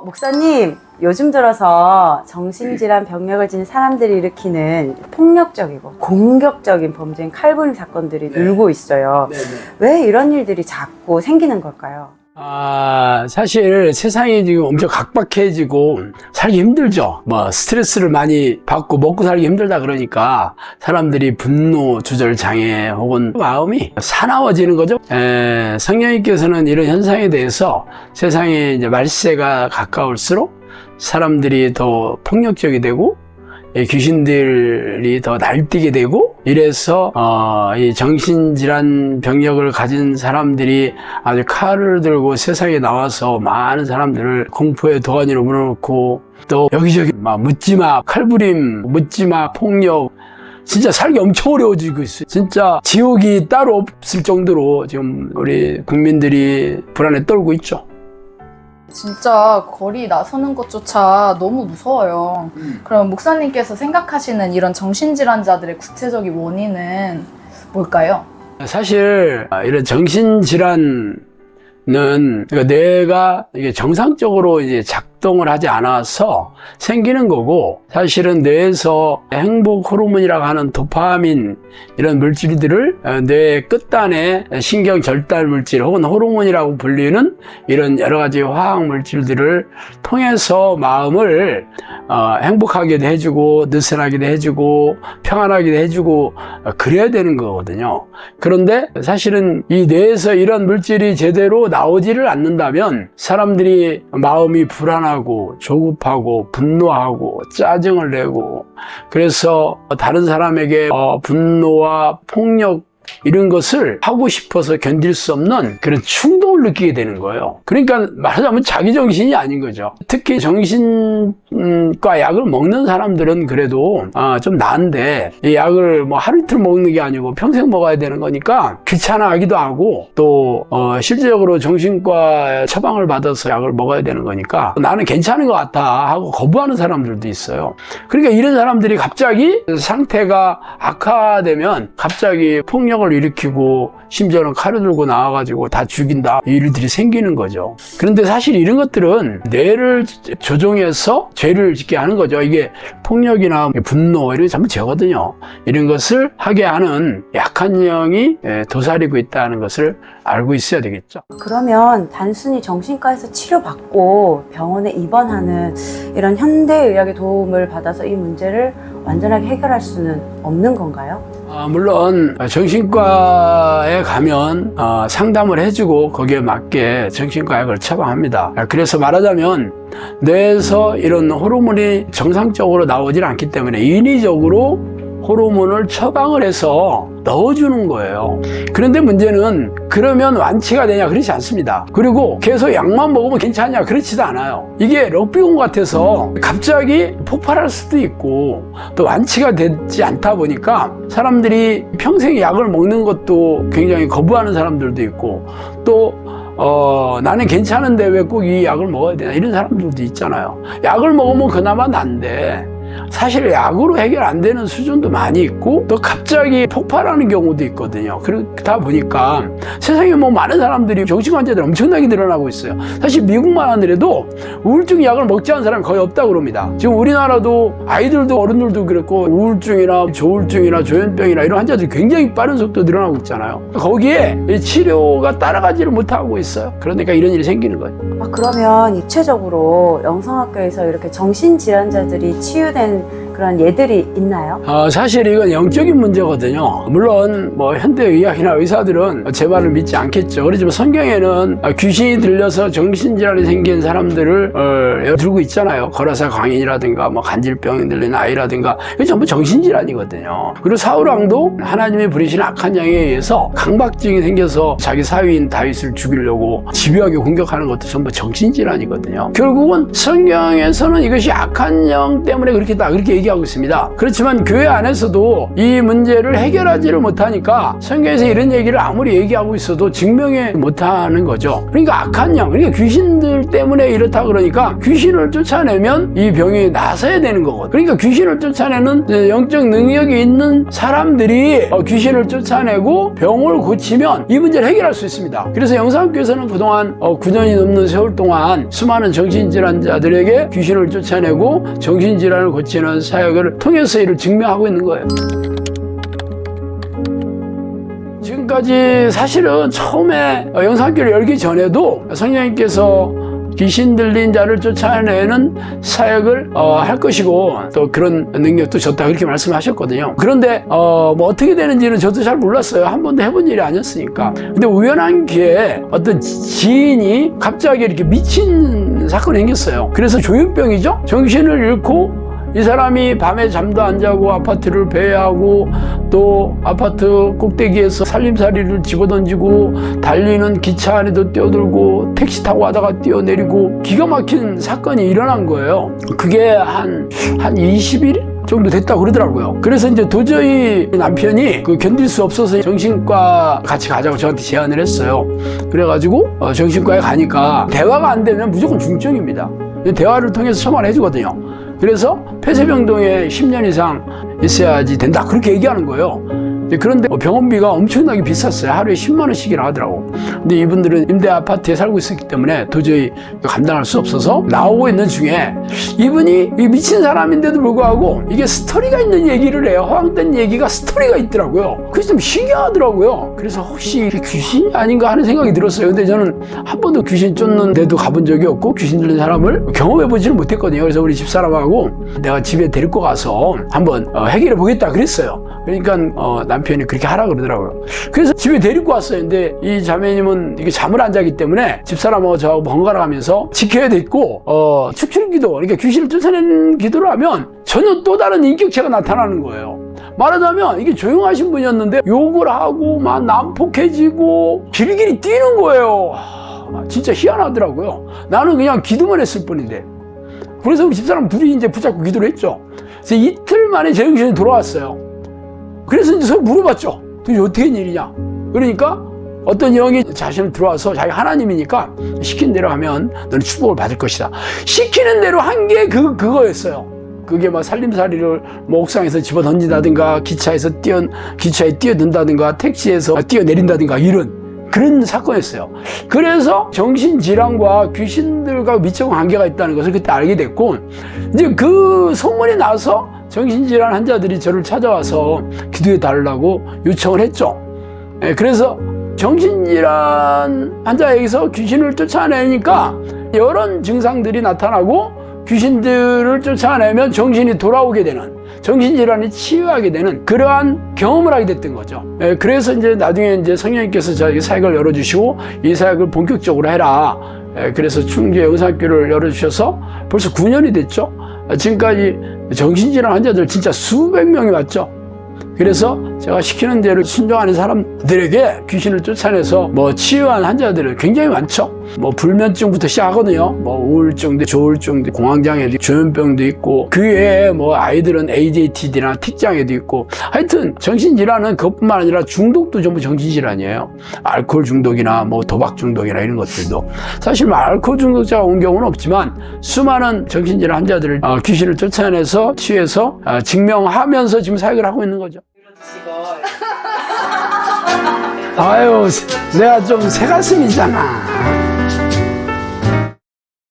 목사님, 요즘 들어서 정신질환 병력을 지닌 사람들이 일으키는 폭력적이고 공격적인 범죄인 칼부림 사건들이 늘고 있어요. 왜 이런 일들이 자꾸 생기는 걸까요? 사실 세상이 지금 엄청 각박해지고 살기 힘들죠. 스트레스를 많이 받고 먹고 살기 힘들다 그러니까 사람들이 분노 조절 장애 혹은 마음이 사나워지는 거죠. 성령님께서는 이런 현상에 대해서 세상에 이제 말세가 가까울수록 사람들이 더 폭력적이 되고 귀신들이 더 날뛰게 되고 이래서 이 정신질환 병력을 가진 사람들이 아주 칼을 들고 세상에 나와서 많은 사람들을 공포의 도가니로 물어놓고 또 여기저기 묻지마 칼부림, 묻지마 폭력, 진짜 살기 엄청 어려워지고 있어요. 진짜 지옥이 따로 없을 정도로 지금 우리 국민들이 불안에 떨고 있죠. 진짜 거리 나서는 것조차 너무 무서워요. 그럼 목사님께서 생각하시는 이런 정신질환자들의 구체적인 원인은 뭘까요? 사실 이런 정신질환은 그러니까 뇌가 이게 정상적으로 이제 작동을 하지 않아서 생기는 거고, 사실은 뇌에서 행복 호르몬이라고 하는 도파민 이런 물질들을 뇌의 끝단에 신경 절단 물질 혹은 호르몬이라고 불리는 이런 여러 가지 화학 물질들을 통해서 마음을 행복하게도 해주고 느슨하게도 해주고 평안하게도 해주고 그래야 되는 거거든요. 그런데 사실은 이 뇌에서 이런 물질이 제대로 나오지를 않는다면 사람들이 마음이 불안하고 조급하고 분노하고 짜증을 내고, 그래서 다른 사람에게 분노와 폭력 이런 것을 하고 싶어서 견딜 수 없는 그런 충동을 느끼게 되는 거예요. 그러니까 말하자면 자기 정신이 아닌 거죠. 특히 정신과 약을 먹는 사람들은 그래도 좀 나은데, 이 약을 하루 이틀 먹는 게 아니고 평생 먹어야 되는 거니까 귀찮아하기도 하고, 또 실질적으로 정신과 처방을 받아서 약을 먹어야 되는 거니까 나는 괜찮은 것 같아 하고 거부하는 사람들도 있어요. 그러니까 이런 사람들이 갑자기 상태가 악화되면 갑자기 폭력을 일으키고 심지어는 칼을 들고 나와가지고 다 죽인다, 이 일들이 생기는 거죠. 그런데 사실 이런 것들은 뇌를 조종해서 죄를 짓게 하는 거죠. 이게 폭력이나 분노 이런 게 전부 죄거든요. 이런 것을 하게 하는 약한 영이 도사리고 있다는 것을 알고 있어야 되겠죠. 그러면 단순히 정신과에서 치료받고 병원에 입원하는 이런 현대의학의 도움을 받아서 이 문제를 완전하게 해결할 수는 없는 건가요? 물론 정신과에 가면 상담을 해주고 거기에 맞게 정신과 약을 처방합니다. 그래서 말하자면 뇌에서 이런 호르몬이 정상적으로 나오질 않기 때문에 인위적으로 호르몬을 처방을 해서 넣어주는 거예요. 그런데 문제는 그러면 완치가 되냐? 그렇지 않습니다. 그리고 계속 약만 먹으면 괜찮냐? 그렇지도 않아요. 이게 럭비공 같아서 갑자기 폭발할 수도 있고 또 완치가 되지 않다 보니까 사람들이 평생 약을 먹는 것도 굉장히 거부하는 사람들도 있고, 또 나는 괜찮은데 왜 꼭 이 약을 먹어야 되나 이런 사람들도 있잖아요. 약을 먹으면 그나마 난데 사실 약으로 해결 안 되는 수준도 많이 있고 또 갑자기 폭발하는 경우도 있거든요. 그렇다 보니까 세상에 뭐 많은 사람들이 정신 환자들이 엄청나게 늘어나고 있어요. 사실 미국만 하더라도 우울증 약을 먹지 않은 사람이 거의 없다고 그럽니다. 지금 우리나라도 아이들도 어른들도 그렇고 우울증이나 조울증이나 조현병이나 이런 환자들이 굉장히 빠른 속도로 늘어나고 있잖아요. 거기에 치료가 따라가지를 못하고 있어요. 그러니까 이런 일이 생기는 거예요. 그러면 입체적으로 영성학교에서 이렇게 정신질환자들이 치유된 그런 예들이 있나요? 사실 이건 영적인 문제거든요. 물론 뭐 현대의학이나 의사들은 제 말을 믿지 않겠죠. 그렇지만 성경에는 귀신이 들려서 정신질환이 생긴 사람들을 들고 있잖아요. 거라사 광인이라든가 뭐 간질병이 들린 아이라든가 이게 전부 정신질환이거든요. 그리고 사울왕도 하나님의 부리신 악한 영에 의해서 강박증이 생겨서 자기 사위인 다윗을 죽이려고 집요하게 공격하는 것도 전부 정신질환이거든요. 결국은 성경에서는 이것이 악한 영 때문에 그렇게 얘기하고 있습니다. 그렇지만 교회 안에서도 이 문제를 해결하지를 못하니까 성경에서 이런 얘기를 아무리 얘기하고 있어도 증명해 못하는 거죠. 그러니까 악한 영, 그러니까 귀신들 때문에 이렇다 그러니까 귀신을 쫓아내면 이 병이 나서야 되는 거거든요. 그러니까 귀신을 쫓아내는 영적 능력이 있는 사람들이 귀신을 쫓아내고 병을 고치면 이 문제를 해결할 수 있습니다. 그래서 영상교회에서는 그동안 9년이 넘는 세월 동안 수많은 정신질환자들에게 귀신을 쫓아내고 정신질환을 고치는 사역을 통해서 이를 증명하고 있는 거예요. 지금까지 사실은 처음에 영상학교를 열기 전에도 성령님께서 귀신 들린 자를 쫓아내는 사역을 할 것이고 또 그런 능력도 줬다 그렇게 말씀하셨거든요. 그런데 뭐 어떻게 되는지는 저도 잘 몰랐어요. 한 번도 해본 일이 아니었으니까. 근데 우연한 기회에 어떤 지인이 갑자기 이렇게 미친 사건이 생겼어요. 그래서 조현병이죠. 정신을 잃고 이 사람이 밤에 잠도 안 자고 아파트를 배회하고 또 아파트 꼭대기에서 살림살이를 집어던지고 달리는 기차 안에도 뛰어들고 택시 타고 가다가 뛰어내리고 기가 막힌 사건이 일어난 거예요. 그게 한 20일? 정도 됐다고 그러더라고요. 그래서 이제 도저히 남편이 견딜 수 없어서 정신과 같이 가자고 저한테 제안을 했어요. 그래가지고 정신과에 가니까 대화가 안 되면 무조건 중증입니다. 대화를 통해서 처방을 해주거든요. 그래서 폐쇄병동에 10년 이상 있어야지 된다 그렇게 얘기하는 거예요. 그런데 병원비가 엄청나게 비쌌어요. 하루에 10만 원씩이나 하더라고. 근데 이분들은 임대 아파트에 살고 있었기 때문에 도저히 감당할 수 없어서 나오고 있는 중에 이분이 미친 사람인데도 불구하고 이게 스토리가 있는 얘기를 해요. 허황된 얘기가 스토리가 있더라고요. 그게 좀 신기하더라고요. 그래서 혹시 귀신이 아닌가 하는 생각이 들었어요. 근데 저는 한 번도 귀신 쫓는 데도 가본 적이 없고 귀신 들린 사람을 경험해보지는 못했거든요. 그래서 우리 집사람하고 내가 집에 데리고 가서 한번 해결해 보겠다 그랬어요. 그러니까 남편이 그렇게 하라 그러더라고요. 그래서 집에 데리고 왔어요. 근데 이 자매님은 이게 잠을 안 자기 때문에 집사람하고 저하고 번갈아 가면서 지켜야 됐고 축출기도 그러니까 귀신을 쫓아내는 기도를 하면 전혀 또 다른 인격체가 나타나는 거예요. 말하자면 이게 조용하신 분이었는데 욕을 하고 막 난폭해지고 길길이 뛰는 거예요. 진짜 희한하더라고요. 나는 그냥 기도만 했을 뿐인데. 그래서 우리 집사람 둘이 이제 붙잡고 기도를 했죠. 그래서 이틀 만에 제 정신이 돌아왔어요. 그래서 이제 서로 물어봤죠. 도대체 어떻게 된 일이냐? 그러니까 어떤 영이 자신을 들어와서 자기 하나님이니까 시킨 대로 하면 너는 축복을 받을 것이다. 시키는 대로 한 게 그거였어요. 그게 막 살림살이를 뭐 옥상에서 집어 던진다든가 기차에 뛰어든다든가 택시에서 뛰어내린다든가 이런 그런 사건이었어요. 그래서 정신질환과 귀신들과 미처 관계가 있다는 것을 그때 알게 됐고 이제 그 소문이 나서 정신질환 환자들이 저를 찾아와서 기도해 달라고 요청을 했죠. 그래서 정신질환 환자에게서 귀신을 쫓아내니까 이런 증상들이 나타나고 귀신들을 쫓아내면 정신이 돌아오게 되는 정신질환이 치유하게 되는 그러한 경험을 하게 됐던 거죠. 그래서 이제 나중에 이제 성령님께서 저에게 사역을 열어주시고 이 사역을 본격적으로 해라. 그래서 충주의 의사학교를 열어주셔서 벌써 9년이 됐죠. 지금까지 정신질환 환자들 진짜 수백 명이 왔죠. 그래서 제가 시키는 대로 순종하는 사람들에게 귀신을 쫓아내서 뭐 치유한 환자들은 굉장히 많죠. 뭐 불면증부터 시작하거든요. 뭐 우울증도, 조울증도, 공황장애도, 조현병도 있고, 그 외에 뭐 아이들은 ADHD나 틱장애도 있고, 하여튼 정신질환은 그것뿐만 아니라 중독도 전부 정신질환이에요. 알코올 중독이나 뭐 도박 중독이나 이런 것들도. 사실 뭐 알코올 중독자가 온 경우는 없지만 수많은 정신질환 환자들을 귀신을 쫓아내서 치유해서 증명하면서 지금 사역을 하고 있는 거죠. 아유, 내가 좀 새가슴이잖아.